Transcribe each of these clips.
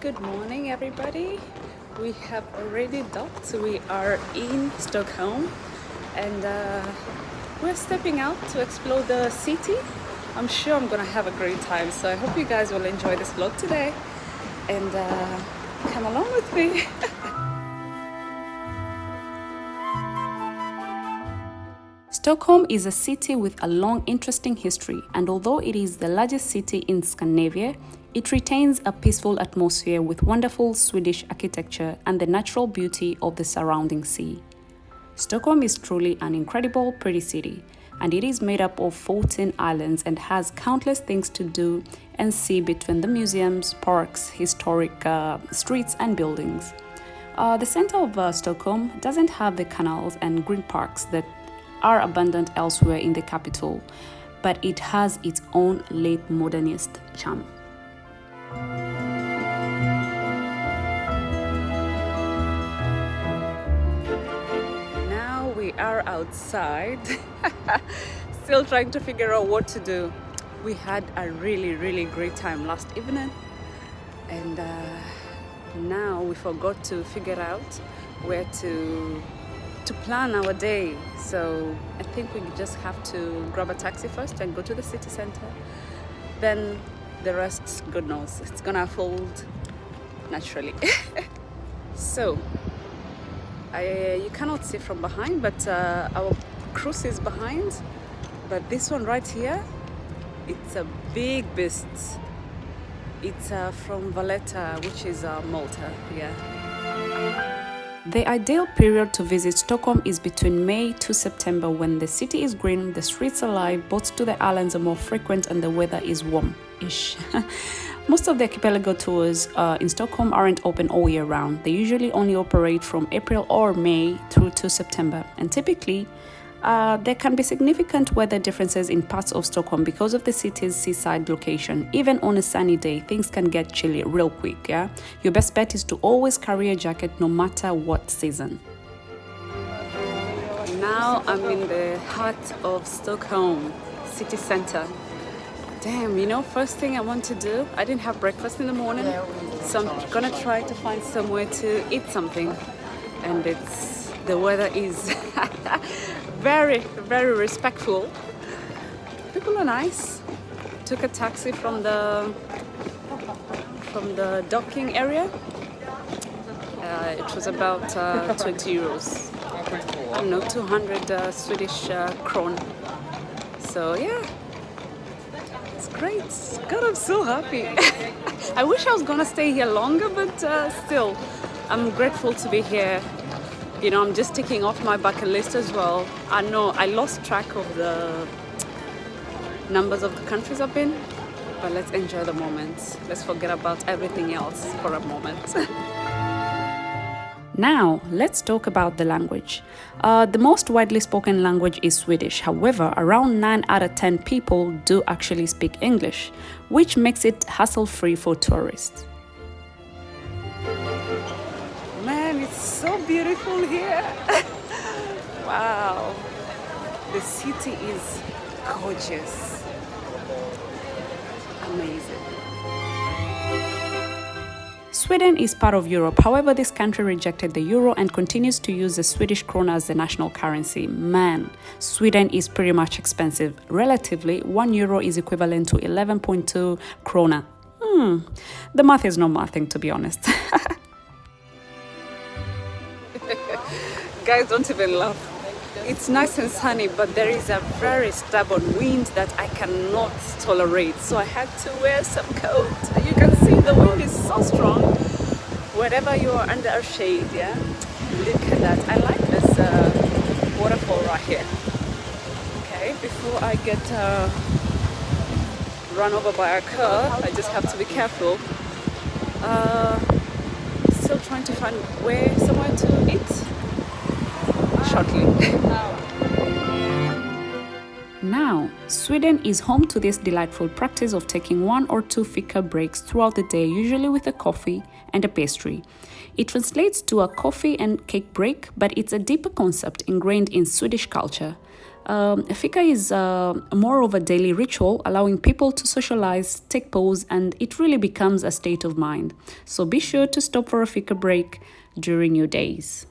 Good morning, everybody. We have already docked. We are in Stockholm and we're stepping out to explore the city. I'm sure I'm gonna have a great time, so I hope you guys will enjoy this vlog today and come along with me. Stockholm is a city with a long, interesting history, and although it is the largest city in Scandinavia, it retains a peaceful atmosphere with wonderful Swedish architecture and the natural beauty of the surrounding sea. Stockholm is truly an incredible, pretty city, and it is made up of 14 islands and has countless things to do and see between the museums, parks, historic streets and buildings. The center of Stockholm doesn't have the canals and green parks that are abundant elsewhere in the capital, but it has its own late modernist charm. Now we are outside, still trying to figure out what to do. We had a really great time last evening, and now we forgot to figure out where to plan our day. So I think we just have to grab a taxi first and go to the city center. Then the rest, God knows, it's gonna unfold naturally. So you cannot see from behind, but our cruise is behind. But this one right here, it's a big beast. It's from Valletta, which is Malta. Yeah. The ideal period to visit Stockholm is between May to September, when the city is green, the streets are live, boats to the islands are more frequent, and the weather is warm-ish. Most of the archipelago tours in Stockholm aren't open all year round. They usually only operate from April or May through to September, and typically there can be significant weather differences in parts of Stockholm because of the city's seaside location. Even on a sunny day, things can get chilly real quick, yeah? Your best bet is to always carry a jacket no matter what season. Now I'm in the heart of Stockholm, city center. Damn, you know, first thing I want to do, I didn't have breakfast in the morning, so I'm gonna try to find somewhere to eat something. And the weather is very respectful. People are nice. Took a taxi from the docking area. It was about 20 euros. I don't know, 200 Swedish kron. So yeah, it's great. God, I'm so happy. I wish I was gonna stay here longer, but still, I'm grateful to be here. You know, I'm just ticking off my bucket list as well. I know I lost track of the numbers of the countries I've been, but let's enjoy the moment. Let's forget about everything else for a moment. Now, let's talk about the language. The most widely spoken language is Swedish. However, around 9 out of 10 people do actually speak English, which makes it hassle-free for tourists. So beautiful here. Wow, the city is gorgeous, amazing. Sweden is part of Europe. However, this country rejected the euro and continues to use the Swedish krona as the national currency. Man, Sweden is pretty much expensive. Relatively, 1 euro is equivalent to 11.2 krona. The math is not mathing, to be honest. Guys, don't even laugh. It's nice and sunny, but there is a very stubborn wind that I cannot tolerate. So I had to wear some coat. You can see the wind is so strong. Wherever you are under a shade, yeah? Look at that. I like this waterfall right here. Okay, before I get run over by a car, I just have to be careful. Still trying to find somewhere to eat. Shortly. Now, Sweden is home to this delightful practice of taking 1 or 2 Fika breaks throughout the day, usually with a coffee and a pastry. It translates to a coffee and cake break, but it's a deeper concept ingrained in Swedish culture. Fika is more of a daily ritual, allowing people to socialize, take pause, and it really becomes a state of mind. So be sure to stop for a Fika break during your days.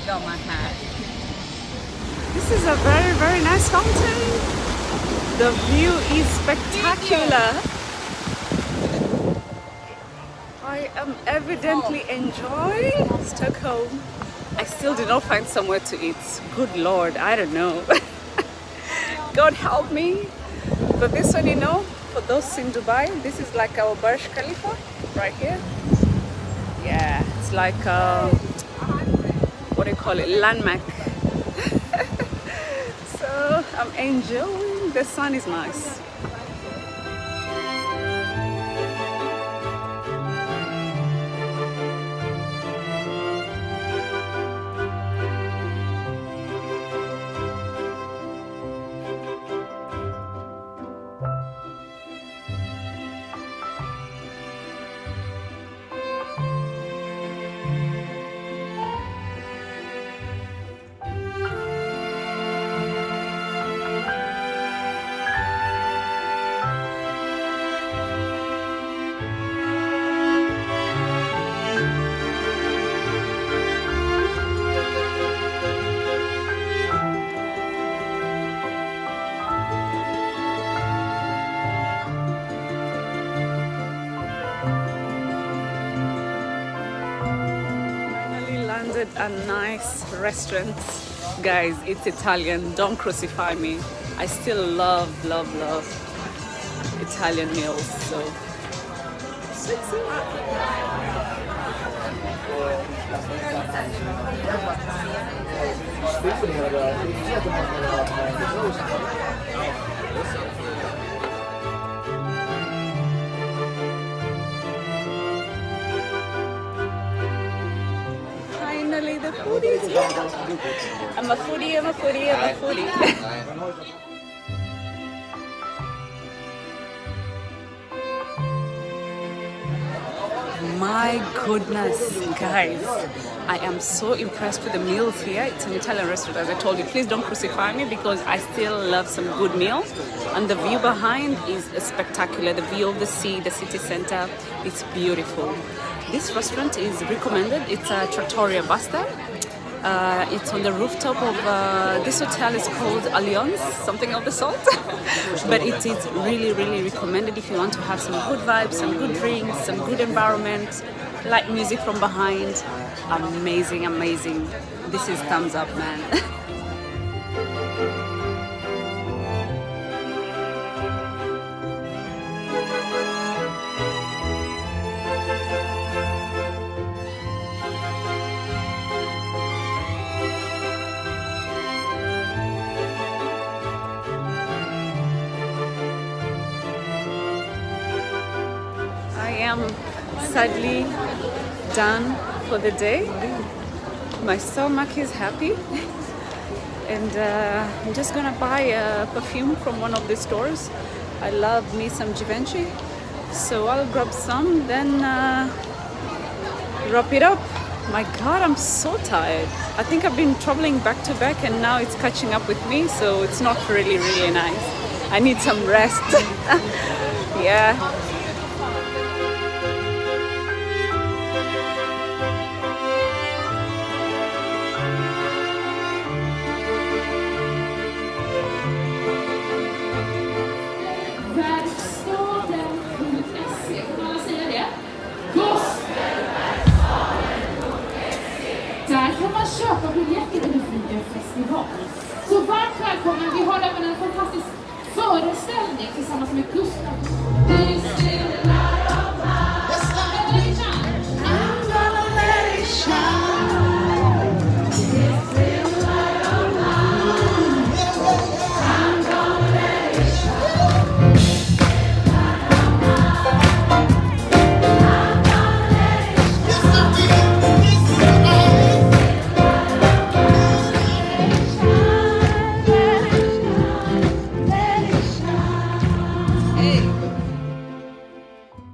Got my hat. This is a very, very nice fountain. The view is spectacular. I am evidently enjoying Stockholm. I still did not find somewhere to eat. Good Lord, I don't know. God help me. But this one, you know, for those in Dubai, this is like our Burj Khalifa right here. Yeah, it's like what do you call it, landmark. So I'm enjoying. The sun is nice. A nice restaurant. Guys, it's Italian, don't crucify me. I still love Italian meals, so the food is here. I'm a foodie. My goodness, guys. I am so impressed with the meals here. It's an Italian restaurant, as I told you. Please don't crucify me because I still love some good meals. And the view behind is spectacular. The view of the sea, the city center, it's beautiful. This restaurant is recommended. It's a trattoria basta. It's on the rooftop of this hotel is called Allianz, something of the sort. But it is really, really recommended if you want to have some good vibes, some good drinks, some good environment, light music from behind. Amazing, amazing. This is thumbs up, man. I am sadly done for the day. My stomach is happy and I'm just gonna buy a perfume from one of the stores. I love me some Givenchy, so I'll grab some, then wrap it up. My God, I'm so tired. I think I've been traveling back to back and now it's catching up with me, so it's not really, really nice. I need some rest. Yeah. Där kan man köpa biljetter under Fika festival. Så varmt välkommen, vi har även en fantastisk föreställning tillsammans med Gustav.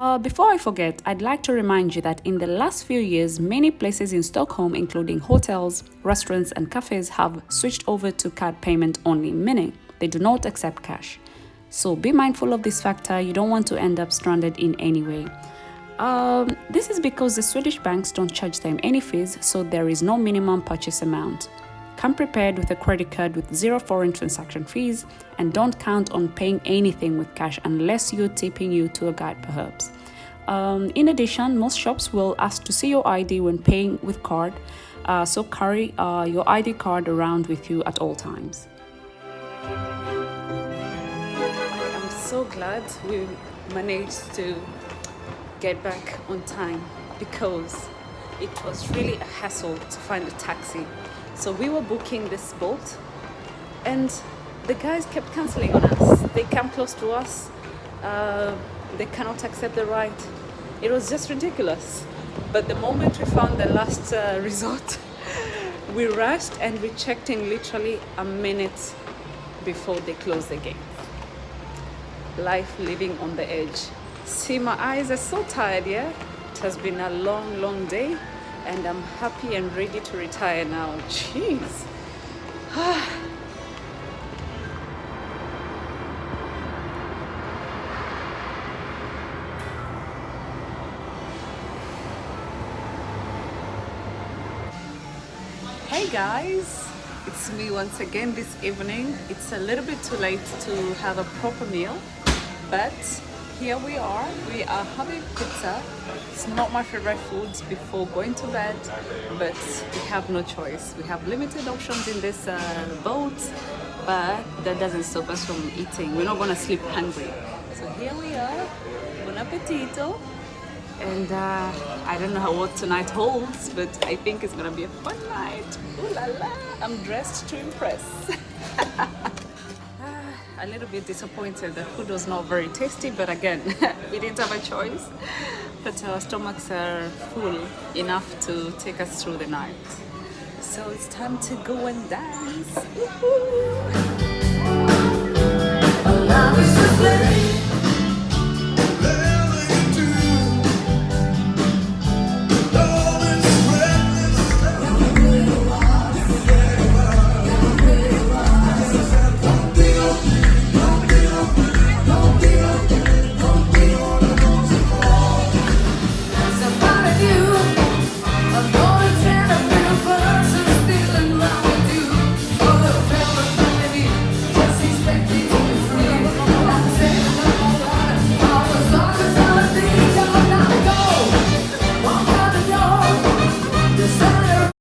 Before I forget, I'd like to remind you that in the last few years, many places in Stockholm, including hotels, restaurants, and cafes, have switched over to card payment only, meaning they do not accept cash. So be mindful of this factor. You don't want to end up stranded in any way. This is because the Swedish banks don't charge them any fees, so there is no minimum purchase amount. Come prepared with a credit card with zero foreign transaction fees, and don't count on paying anything with cash unless you're tipping your tour guide perhaps. In addition, most shops will ask to see your ID when paying with card, so carry your ID card around with you at all times. I'm so glad we managed to get back on time because it was really a hassle to find a taxi. So we were booking this boat and the guys kept cancelling on us. They come close to us, they cannot accept the ride. It was just ridiculous. But the moment we found the last resort, we rushed and we checked in literally a minute before they closed the gate. Life living on the edge. See, my eyes are so tired, yeah? It has been a long, long day and I'm happy and ready to retire now. Jeez. Hey guys, it's me once again this evening. It's a little bit too late to have a proper meal, but here we are having pizza. It's not my favorite food before going to bed, but we have no choice. We have limited options in this boat, but that doesn't stop us from eating. We're not gonna sleep hungry. So here we are, buon appetito. And I don't know what tonight holds, but I think it's gonna be a fun night. Ooh la la, I'm dressed to impress. A little bit disappointed. The food was not very tasty, but again, we didn't have a choice. But our stomachs are full enough to take us through the night. So it's time to go and dance. Woo-hoo.